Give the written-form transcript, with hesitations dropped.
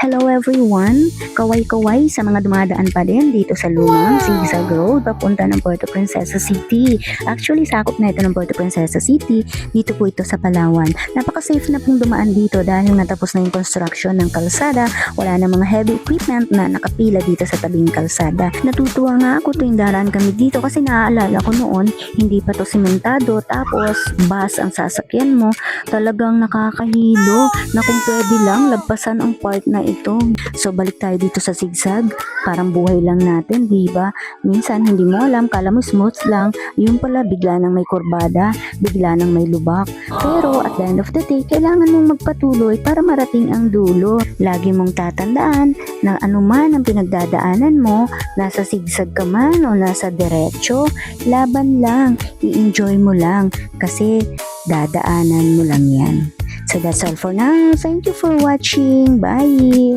Hello everyone! Kaway-kaway sa mga dumadaan pa din dito sa lumang Zigzag Road papunta ng Puerto Princesa City. Actually, sakop na ito ng Puerto Princesa City. Dito po ito sa Palawan. Napaka-safe na pong dumaan dito dahil natapos na yung construction ng kalsada. Wala na mga heavy equipment na nakapila dito sa tabing kalsada. Natutuwa nga ako tuwing daraan kami dito kasi naaalala ko noon, hindi pa to simentado tapos bus ang sasakyan mo. Talagang nakakahilo na kung pwede lang lagpasan ang part na ito. So balik tayo dito sa zigzag. Parang buhay lang natin, di ba? Minsan hindi mo alam, kala mo smooth lang, yun pala bigla nang may kurbada, bigla nang may lubak. Pero at the end of the day, kailangan mong magpatuloy para marating ang dulo. Lagi mong tatandaan na anuman ang pinagdadaanan mo, nasa zigzag ka man o nasa diretso, laban lang, i-enjoy mo lang kasi dadaanan mo lang yan. So that's all for now. Thank you for watching. Bye!